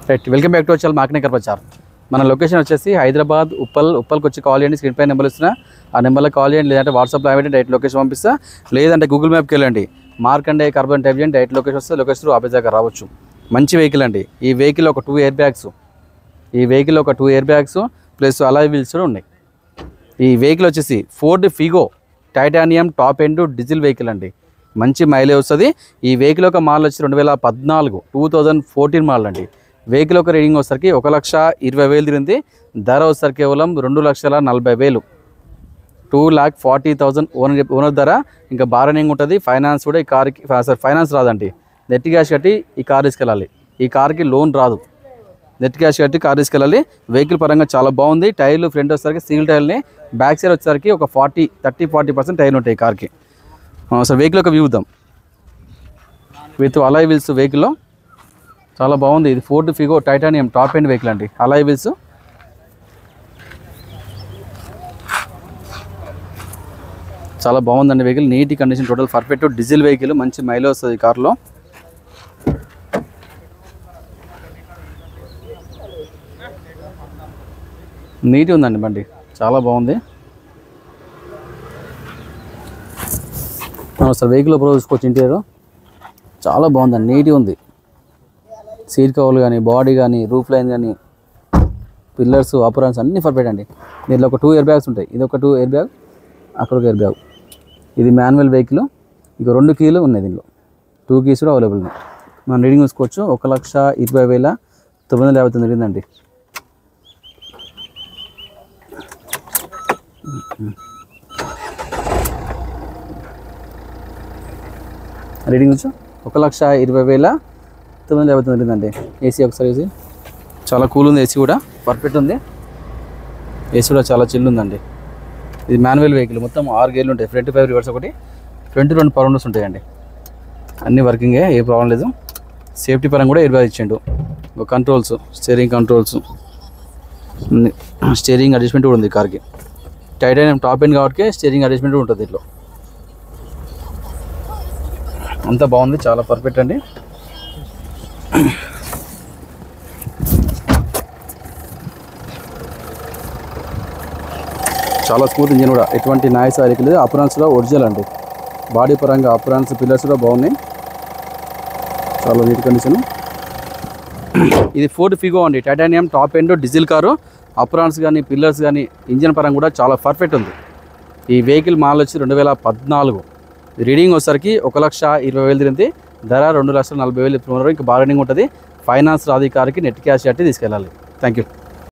Right, welcome back to our channel marketing Prachar. మన location వచ్చేసి హైదరాబాద్ ఉప్పల్కి వచ్చి కాల్ చేయండి. స్క్రీన్ పై నెంబర్ ఇస్తున్నా, ఆ నెంబర్లో కాల్ చేయండి. లేదంటే వాట్సాప్లో ఏమైతే డైరెక్ట్ లొకేషన్ పంపిస్తా, లేదంటే గూగుల్ మ్యాప్కి వెళ్ళండి. మార్కండే కార్బన్ టైప్ చేయండి, డైరెక్ట్ లొకేషన్ వస్తే లొకేషన్ ఆఫీస్ దగ్గర రావచ్చు. మంచి వెహికల్ అండి. ఈ వెహికల్ ఒక 2 air bags plus alloy wheels కూడా ఉన్నాయి. ఈ వెహికల్ వచ్చేసి Ford Figo Titanium top end diesel vehicle అండి. మంచి మైలేజ్ వస్తుంది. ఈ వెహికల్ యొక్క మోడల్ వచ్చి 2014 మోడల్ అండి. వెహికల్ యొక్క రీడింగ్ వచ్చేసరికి 1,20,000 తిరిగింది. ధర వచ్చేసరికి కేవలం 2,40,000, 2,40,000 ఓనర్ ధర. ఇంకా బార్గెనింగ్ ఉంటుంది. ఫైనాన్స్ కూడా ఈ కార్కి ఫైనాన్స్ రాదండి. నెట్ క్యాష్ కట్టి ఈ కార్ తీసుకెళ్ళాలి. ఈ కార్కి లోన్ రాదు. నెట్ క్యాష్ కట్టి కార్ తీసుకెళ్ళాలి. వెహికల్ పరంగా చాలా బాగుంది. టైర్లు ఫ్రంట్ వచ్చేసరికి సింగిల్ టైర్ని, బ్యాక్ సైడ్ వచ్చేసరికి ఒక 30-40% టైర్లు ఉంటాయి ఈ కార్కి. సార్ వెహికల్ ఒక వ్యూ ఇద్దాం. విత్ అలాయ్ వీల్స్ వెహికల్లో చాలా బాగుంది. ఇది Ford Figo Titanium top end vehicle అండి. అలాయ్ వీల్స్ చాలా బాగుందండి. Vehicle neat condition, total perfect diesel vehicle. మంచి మైలేజ్ వస్తుంది ఈ కార్లో. నీట్ ఉందండి బండి, చాలా బాగుంది. సార్ వెహికల్ లోపల చూసుకోవచ్చు. ఇంటీరియర్ చాలా బాగుందండి, నీట్గా ఉంది. సీట్ కవర్లు కానీ, బాడీ కానీ, రూఫ్ లైన్ కానీ, పిల్లర్స్, అపరాన్స్ అన్నీ పర్ఫెక్ట్ అండి. దీంట్లో ఒక 2 ఎయిర్ బ్యాగ్స్ ఉంటాయి. ఇది ఒక 2 ఎయిర్ బ్యాగ్, అక్కడ ఒక ఎయిర్ బ్యాగ్. ఇది మాన్యువల్ వెహికల్. ఇక 2 కీలు ఉన్నాయి దీనిలో. 2 కీస్ కూడా అవైలబుల్ ఉన్నాయి. మనం రీడింగ్ చూసుకోవచ్చు. 1,20,959 తిరిగిందండి. రీడింగ్ వచ్చి 1,20,959 తిరిగిందండి. ఏసీ ఒకసారి ఏసీ చాలా కూల్ ఉంది. ఏసీ కూడా పర్ఫెక్ట్ ఉంది. ఏసీ కూడా చాలా చిల్లు ఉందండి. ఇది మాన్యువల్ వెహికల్. మొత్తం 6 గేర్లు ఉంటాయి. ఫ్రంట్ 5 రివర్స్ ఒకటి, ఫ్రంట్ 2 పవర్ విండోస్ ఉంటాయండి. అన్నీ వర్కింగే, ఏ ప్రాబ్లం లేదు. సేఫ్టీ పరంగా కూడా ఎయిర్ బ్యాగ్ ఇచ్చిండు. Controls, steering controls, steering adjustment కూడా ఉంది కార్కి. టైటానియం టాప్ ఎండ్ కాబట్టి స్టీరింగ్ అడ్జస్ట్మెంట్ కూడా ఉంటుంది దీంట్లో. అంతా బాగుంది, చాలా పర్ఫెక్ట్ అండి. చాలా స్మూత్ ఇంజిన్ కూడా, ఎటువంటి నాయిస్ లేదు. అప్రాన్స్ కూడా ఒరిజినల్ అండి. బాడీ పరంగా అప్రాన్స్, పిల్లర్స్ కూడా బాగున్నాయి. చాలా నీట్ కండిషన్. ఇది ఫోర్డ్ ఫిగో అండి, titanium top end diesel car. Aprons కానీ, పిల్లర్స్ కానీ, ఇంజిన్ పరంగా కూడా చాలా పర్ఫెక్ట్ ఉంది. ఈ వెహికల్ మోడల్ వచ్చి 2014. రీడింగ్ వచ్చేసరికి 1,20,000 తిరిగింది. ధర 2,40,000 ఇంకా బార్గెనింగ్ ఉంటుంది. ఫైనాన్స్ రాదు ఈ కార్కి. నెట్ క్యాష్ కట్టి తీసుకెళ్ళాలి. Thank you.